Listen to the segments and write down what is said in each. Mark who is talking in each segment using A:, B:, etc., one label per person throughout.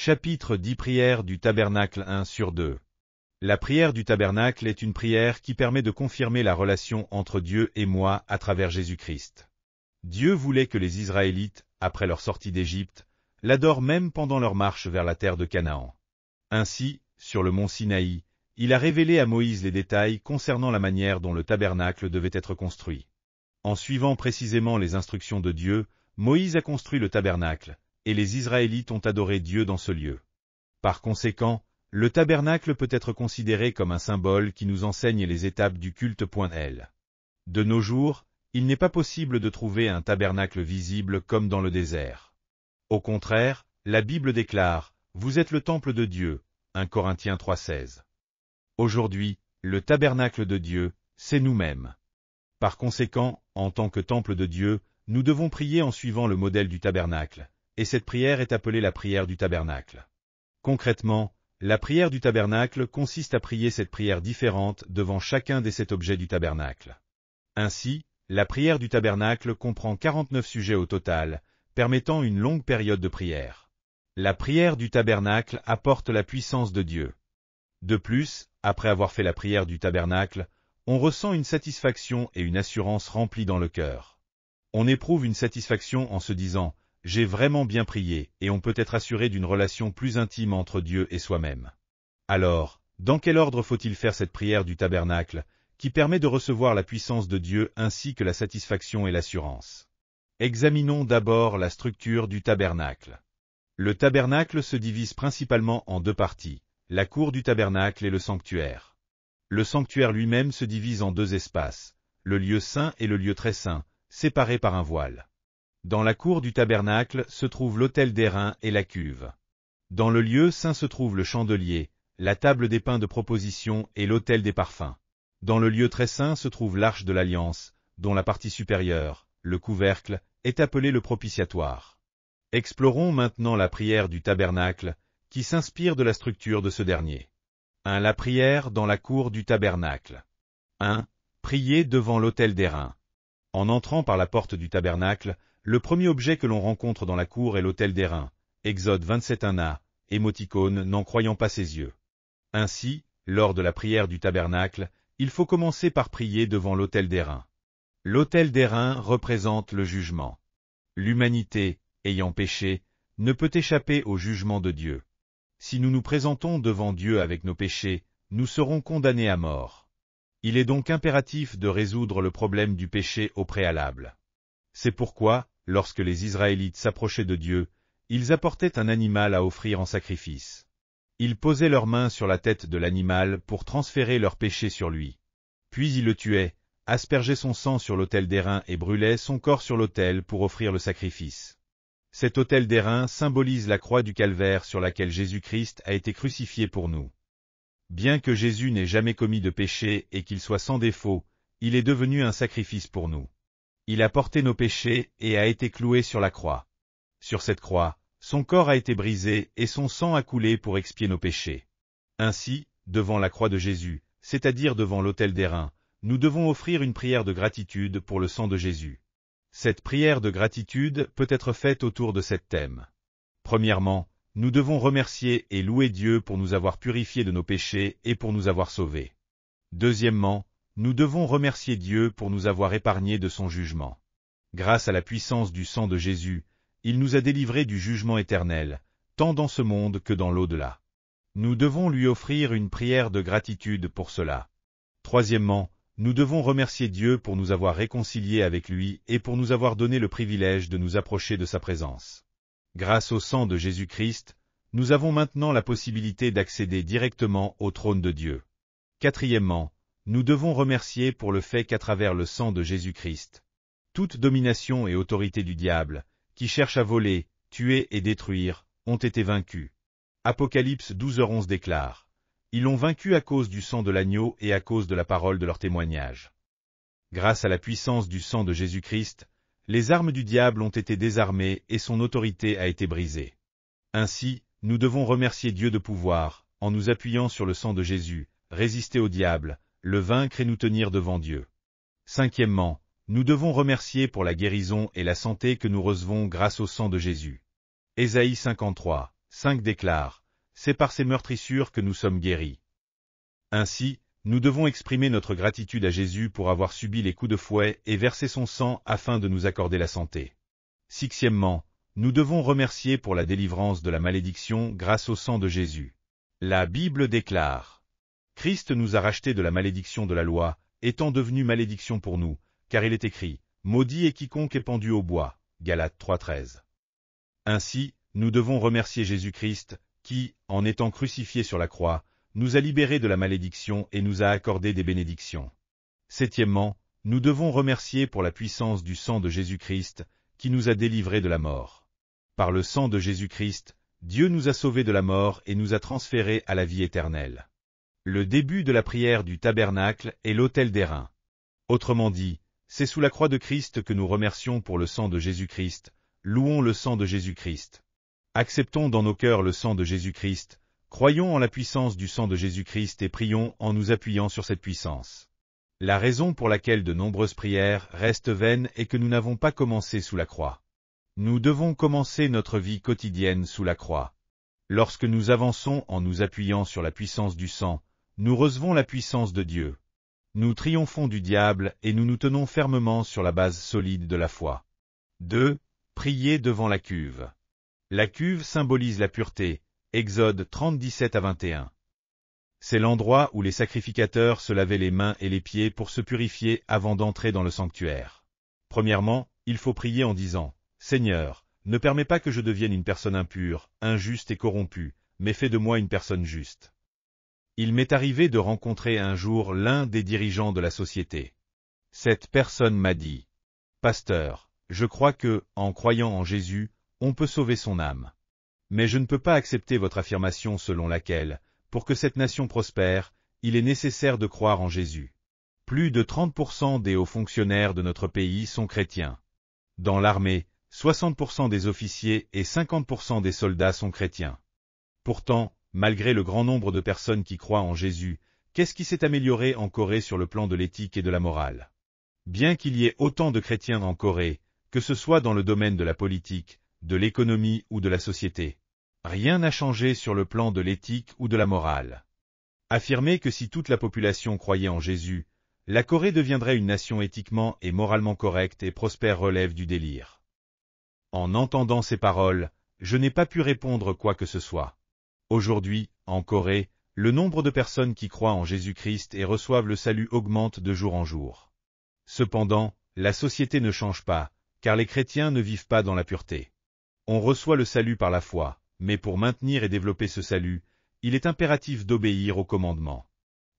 A: Chapitre 10 Prière du tabernacle 1/2. La prière du tabernacle est une prière qui permet de confirmer la relation entre Dieu et moi à travers Jésus-Christ. Dieu voulait que les Israélites, après leur sortie d'Égypte, l'adorent même pendant leur marche vers la terre de Canaan. Ainsi, sur le mont Sinaï, il a révélé à Moïse les détails concernant la manière dont le tabernacle devait être construit. En suivant précisément les instructions de Dieu, Moïse a construit le tabernacle, et les Israélites ont adoré Dieu dans ce lieu. Par conséquent, le tabernacle peut être considéré comme un symbole qui nous enseigne les étapes du culte. De nos jours, il n'est pas possible de trouver un tabernacle visible comme dans le désert. Au contraire, la Bible déclare « Vous êtes le temple de Dieu » 1 Corinthiens 3,16. Aujourd'hui, le tabernacle de Dieu, c'est nous-mêmes. Par conséquent, en tant que temple de Dieu, nous devons prier en suivant le modèle du tabernacle, et cette prière est appelée la prière du tabernacle. Concrètement, la prière du tabernacle consiste à prier cette prière différente devant chacun des 7 objets du tabernacle. Ainsi, la prière du tabernacle comprend 49 sujets au total, permettant une longue période de prière. La prière du tabernacle apporte la puissance de Dieu. De plus, après avoir fait la prière du tabernacle, on ressent une satisfaction et une assurance remplies dans le cœur. On éprouve une satisfaction en se disant « J'ai vraiment bien prié » et on peut être assuré d'une relation plus intime entre Dieu et soi-même. Alors, dans quel ordre faut-il faire cette prière du tabernacle, qui permet de recevoir la puissance de Dieu ainsi que la satisfaction et l'assurance? Examinons d'abord la structure du tabernacle. Le tabernacle se divise principalement en 2 parties, la cour du tabernacle et le sanctuaire. Le sanctuaire lui-même se divise en 2 espaces, le lieu saint et le lieu très saint, séparés par un voile. Dans la cour du tabernacle se trouve l'autel d'airain et la cuve. Dans le lieu saint se trouve le chandelier, la table des pains de proposition et l'autel des parfums. Dans le lieu très saint se trouve l'arche de l'alliance, dont la partie supérieure, le couvercle, est appelé le propitiatoire. Explorons maintenant la prière du tabernacle, qui s'inspire de la structure de ce dernier. 1. La prière dans la cour du tabernacle. 1. Prier devant l'autel d'airain. En entrant par la porte du tabernacle, le premier objet que l'on rencontre dans la cour est l'autel d'airain. Exode 27:1a, émoticône n'en croyant pas ses yeux. Ainsi, lors de la prière du tabernacle, il faut commencer par prier devant l'autel d'airain. L'autel d'airain représente le jugement. L'humanité, ayant péché, ne peut échapper au jugement de Dieu. Si nous nous présentons devant Dieu avec nos péchés, nous serons condamnés à mort. Il est donc impératif de résoudre le problème du péché au préalable. C'est pourquoi, lorsque les Israélites s'approchaient de Dieu, ils apportaient un animal à offrir en sacrifice. Ils posaient leurs mains sur la tête de l'animal pour transférer leur péché sur lui. Puis ils le tuaient, aspergeaient son sang sur l'autel d'airain et brûlaient son corps sur l'autel pour offrir le sacrifice. Cet autel d'airain symbolise la croix du calvaire sur laquelle Jésus-Christ a été crucifié pour nous. Bien que Jésus n'ait jamais commis de péché et qu'il soit sans défaut, il est devenu un sacrifice pour nous. Il a porté nos péchés et a été cloué sur la croix. Sur cette croix, son corps a été brisé et son sang a coulé pour expier nos péchés. Ainsi, devant la croix de Jésus, c'est-à-dire devant l'autel d'airain, nous devons offrir une prière de gratitude pour le sang de Jésus. Cette prière de gratitude peut être faite autour de 7 thèmes. Premièrement, nous devons remercier et louer Dieu pour nous avoir purifiés de nos péchés et pour nous avoir sauvés. Deuxièmement, nous devons remercier Dieu pour nous avoir épargnés de son jugement. Grâce à la puissance du sang de Jésus, il nous a délivrés du jugement éternel, tant dans ce monde que dans l'au-delà. Nous devons lui offrir une prière de gratitude pour cela. Troisièmement, nous devons remercier Dieu pour nous avoir réconciliés avec lui et pour nous avoir donné le privilège de nous approcher de sa présence. Grâce au sang de Jésus-Christ, nous avons maintenant la possibilité d'accéder directement au trône de Dieu. Quatrièmement, nous devons remercier pour le fait qu'à travers le sang de Jésus-Christ, toute domination et autorité du diable, qui cherche à voler, tuer et détruire, ont été vaincus. Apocalypse 12h11 déclare « Ils l'ont vaincu à cause du sang de l'agneau et à cause de la parole de leur témoignage. » Grâce à la puissance du sang de Jésus-Christ, les armes du diable ont été désarmées et son autorité a été brisée. Ainsi, nous devons remercier Dieu de pouvoir, en nous appuyant sur le sang de Jésus, résister au diable, le vaincre et nous tenir devant Dieu. Cinquièmement, nous devons remercier pour la guérison et la santé que nous recevons grâce au sang de Jésus. Ésaïe 53, 5 déclare « C'est par ces meurtrissures que nous sommes guéris ». Ainsi, nous devons exprimer notre gratitude à Jésus pour avoir subi les coups de fouet et versé son sang afin de nous accorder la santé. Sixièmement, nous devons remercier pour la délivrance de la malédiction grâce au sang de Jésus. La Bible déclare « Christ nous a rachetés de la malédiction de la loi, étant devenu malédiction pour nous, car il est écrit « Maudit est quiconque est pendu au bois » Galates 3,13. Ainsi, nous devons remercier Jésus-Christ, qui, en étant crucifié sur la croix, nous a libérés de la malédiction et nous a accordé des bénédictions. Septièmement, nous devons remercier pour la puissance du sang de Jésus-Christ, qui nous a délivrés de la mort. Par le sang de Jésus-Christ, Dieu nous a sauvés de la mort et nous a transférés à la vie éternelle. Le début de la prière du tabernacle est l'autel d'airain. Autrement dit, c'est sous la croix de Christ que nous remercions pour le sang de Jésus-Christ, louons le sang de Jésus-Christ. Acceptons dans nos cœurs le sang de Jésus-Christ, croyons en la puissance du sang de Jésus-Christ et prions en nous appuyant sur cette puissance. La raison pour laquelle de nombreuses prières restent vaines est que nous n'avons pas commencé sous la croix. Nous devons commencer notre vie quotidienne sous la croix. Lorsque nous avançons en nous appuyant sur la puissance du sang, nous recevons la puissance de Dieu. Nous triomphons du diable et nous nous tenons fermement sur la base solide de la foi. 2. Prier devant la cuve. La cuve symbolise la pureté, Exode 30, 17 à 21. C'est l'endroit où les sacrificateurs se lavaient les mains et les pieds pour se purifier avant d'entrer dans le sanctuaire. Premièrement, il faut prier en disant « Seigneur, ne permets pas que je devienne une personne impure, injuste et corrompue, mais fais de moi une personne juste. » Il m'est arrivé de rencontrer un jour l'un des dirigeants de la société. Cette personne m'a dit « Pasteur, je crois que, en croyant en Jésus, on peut sauver son âme. Mais je ne peux pas accepter votre affirmation selon laquelle, pour que cette nation prospère, il est nécessaire de croire en Jésus. Plus de 30% des hauts fonctionnaires de notre pays sont chrétiens. Dans l'armée, 60% des officiers et 50% des soldats sont chrétiens. Pourtant, malgré le grand nombre de personnes qui croient en Jésus, qu'est-ce qui s'est amélioré en Corée sur le plan de l'éthique et de la morale? Bien qu'il y ait autant de chrétiens en Corée, que ce soit dans le domaine de la politique, de l'économie ou de la société, rien n'a changé sur le plan de l'éthique ou de la morale. Affirmer que si toute la population croyait en Jésus, la Corée deviendrait une nation éthiquement et moralement correcte et prospère relève du délire. En entendant ces paroles, je n'ai pas pu répondre quoi que ce soit. Aujourd'hui, en Corée, le nombre de personnes qui croient en Jésus-Christ et reçoivent le salut augmente de jour en jour. Cependant, la société ne change pas, car les chrétiens ne vivent pas dans la pureté. On reçoit le salut par la foi, mais pour maintenir et développer ce salut, il est impératif d'obéir aux commandements.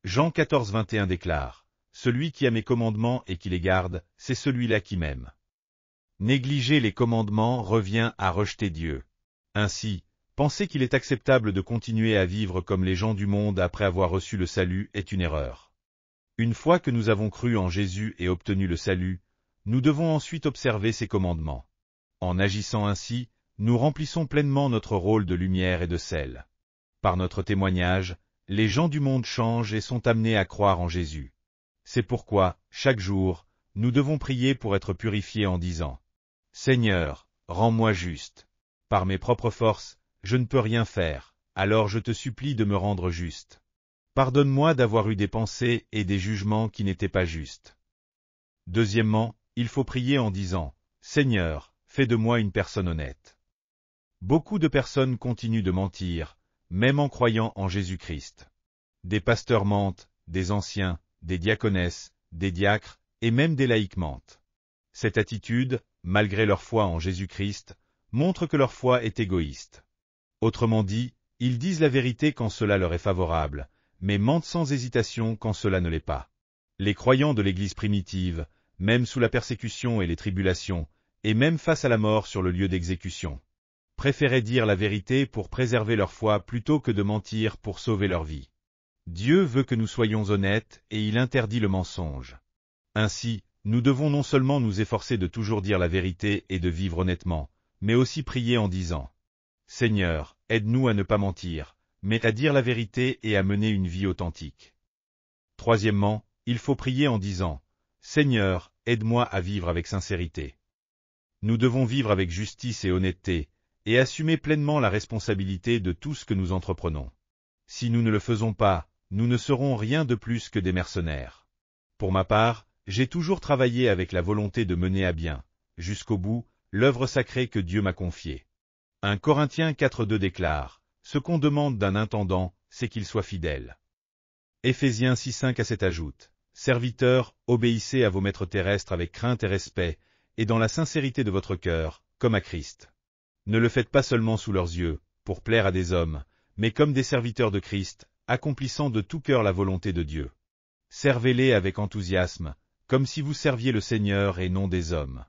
A: Jean 14, 21 déclare « Celui qui a mes commandements et qui les garde, c'est celui-là qui m'aime. » Négliger les commandements revient à rejeter Dieu. Ainsi, penser qu'il est acceptable de continuer à vivre comme les gens du monde après avoir reçu le salut est une erreur. Une fois que nous avons cru en Jésus et obtenu le salut, nous devons ensuite observer ses commandements. En agissant ainsi, nous remplissons pleinement notre rôle de lumière et de sel. Par notre témoignage, les gens du monde changent et sont amenés à croire en Jésus. C'est pourquoi, chaque jour, nous devons prier pour être purifiés en disant « Seigneur, rends-moi juste. Par mes propres forces, je ne peux rien faire, alors je te supplie de me rendre juste. Pardonne-moi d'avoir eu des pensées et des jugements qui n'étaient pas justes. » Deuxièmement, il faut prier en disant « Seigneur, fais de moi une personne honnête. » Beaucoup de personnes continuent de mentir, même en croyant en Jésus-Christ. Des pasteurs mentent, des anciens, des diaconesses, des diacres, et même des laïcs mentent. Cette attitude, malgré leur foi en Jésus-Christ, montre que leur foi est égoïste. Autrement dit, ils disent la vérité quand cela leur est favorable, mais mentent sans hésitation quand cela ne l'est pas. Les croyants de l'Église primitive, même sous la persécution et les tribulations, et même face à la mort sur le lieu d'exécution, préféraient dire la vérité pour préserver leur foi plutôt que de mentir pour sauver leur vie. Dieu veut que nous soyons honnêtes et il interdit le mensonge. Ainsi, nous devons non seulement nous efforcer de toujours dire la vérité et de vivre honnêtement, mais aussi prier en disant « Seigneur, aide-nous à ne pas mentir, mais à dire la vérité et à mener une vie authentique. » Troisièmement, il faut prier en disant « Seigneur, aide-moi à vivre avec sincérité. » Nous devons vivre avec justice et honnêteté, et assumer pleinement la responsabilité de tout ce que nous entreprenons. Si nous ne le faisons pas, nous ne serons rien de plus que des mercenaires. Pour ma part, j'ai toujours travaillé avec la volonté de mener à bien, jusqu'au bout, l'œuvre sacrée que Dieu m'a confiée. 1 Corinthiens 4:2 déclare, « Ce qu'on demande d'un intendant, c'est qu'il soit fidèle. » Éphésiens 6:5 à 7 ajoute, « Serviteurs, obéissez à vos maîtres terrestres avec crainte et respect, et dans la sincérité de votre cœur, comme à Christ. Ne le faites pas seulement sous leurs yeux, pour plaire à des hommes, mais comme des serviteurs de Christ, accomplissant de tout cœur la volonté de Dieu. Servez-les avec enthousiasme, comme si vous serviez le Seigneur et non des hommes. »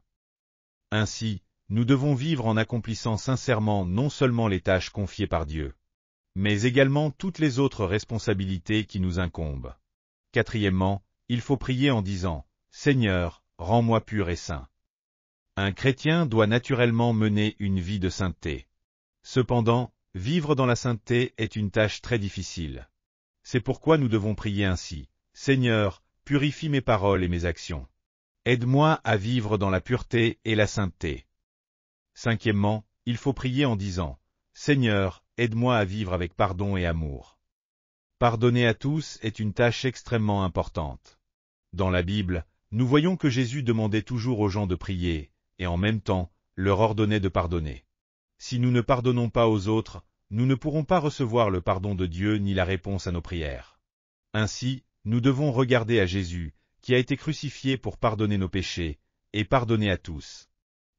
A: Ainsi, nous devons vivre en accomplissant sincèrement non seulement les tâches confiées par Dieu, mais également toutes les autres responsabilités qui nous incombent. Quatrièmement, il faut prier en disant « Seigneur, rends-moi pur et saint ». Un chrétien doit naturellement mener une vie de sainteté. Cependant, vivre dans la sainteté est une tâche très difficile. C'est pourquoi nous devons prier ainsi « Seigneur, purifie mes paroles et mes actions. Aide-moi à vivre dans la pureté et la sainteté. » Cinquièmement, il faut prier en disant « Seigneur, aide-moi à vivre avec pardon et amour. » Pardonner à tous est une tâche extrêmement importante. Dans la Bible, nous voyons que Jésus demandait toujours aux gens de prier, et en même temps, leur ordonnait de pardonner. Si nous ne pardonnons pas aux autres, nous ne pourrons pas recevoir le pardon de Dieu ni la réponse à nos prières. Ainsi, nous devons regarder à Jésus, qui a été crucifié pour pardonner nos péchés, et pardonner à tous.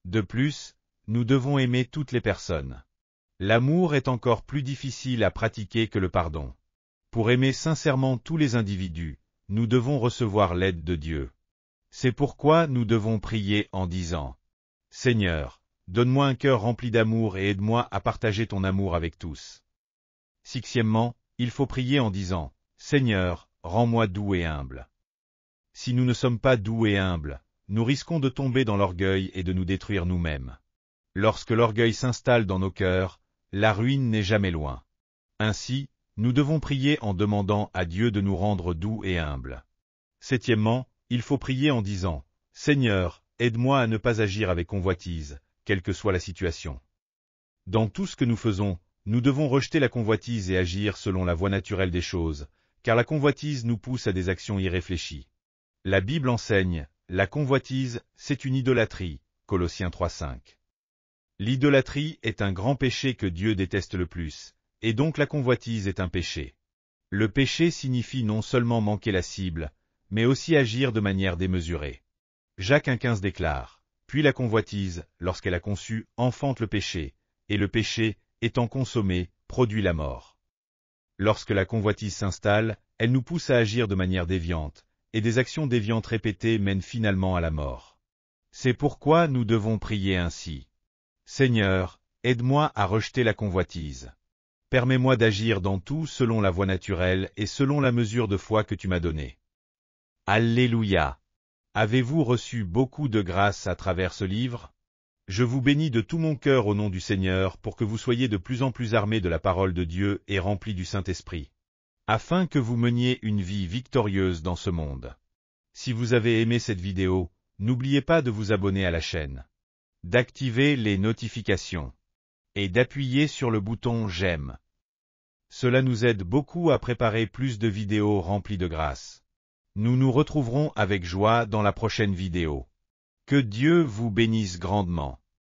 A: De plus, nous devons aimer toutes les personnes. L'amour est encore plus difficile à pratiquer que le pardon. Pour aimer sincèrement tous les individus, nous devons recevoir l'aide de Dieu. C'est pourquoi nous devons prier en disant « Seigneur, donne-moi un cœur rempli d'amour et aide-moi à partager ton amour avec tous. » Sixièmement, il faut prier en disant « Seigneur, rends-moi doux et humble. » Si nous ne sommes pas doux et humbles, nous risquons de tomber dans l'orgueil et de nous détruire nous-mêmes. Lorsque l'orgueil s'installe dans nos cœurs, la ruine n'est jamais loin. Ainsi, nous devons prier en demandant à Dieu de nous rendre doux et humbles. Septièmement, il faut prier en disant « Seigneur, aide-moi à ne pas agir avec convoitise, quelle que soit la situation. » Dans tout ce que nous faisons, nous devons rejeter la convoitise et agir selon la voie naturelle des choses, car la convoitise nous pousse à des actions irréfléchies. La Bible enseigne, la convoitise, c'est une idolâtrie, Colossiens 3:5. L'idolâtrie est un grand péché que Dieu déteste le plus, et donc la convoitise est un péché. Le péché signifie non seulement manquer la cible, mais aussi agir de manière démesurée. Jacques 1,15 déclare, « Puis la convoitise, lorsqu'elle a conçu, enfante le péché, et le péché, étant consommé, produit la mort. » Lorsque la convoitise s'installe, elle nous pousse à agir de manière déviante, et des actions déviantes répétées mènent finalement à la mort. C'est pourquoi nous devons prier ainsi. « Seigneur, aide-moi à rejeter la convoitise. Permets-moi d'agir dans tout selon la voie naturelle et selon la mesure de foi que tu m'as donnée. » Alléluia! Avez-vous reçu beaucoup de grâce à travers ce livre? Je vous bénis de tout mon cœur au nom du Seigneur pour que vous soyez de plus en plus armés de la parole de Dieu et remplis du Saint-Esprit, afin que vous meniez une vie victorieuse dans ce monde. Si vous avez aimé cette vidéo, n'oubliez pas de vous abonner à la chaîne, d'activer les notifications et d'appuyer sur le bouton « J'aime ». Cela nous aide beaucoup à préparer plus de vidéos remplies de grâce. Nous nous retrouverons avec joie dans la prochaine vidéo. Que Dieu vous bénisse grandement.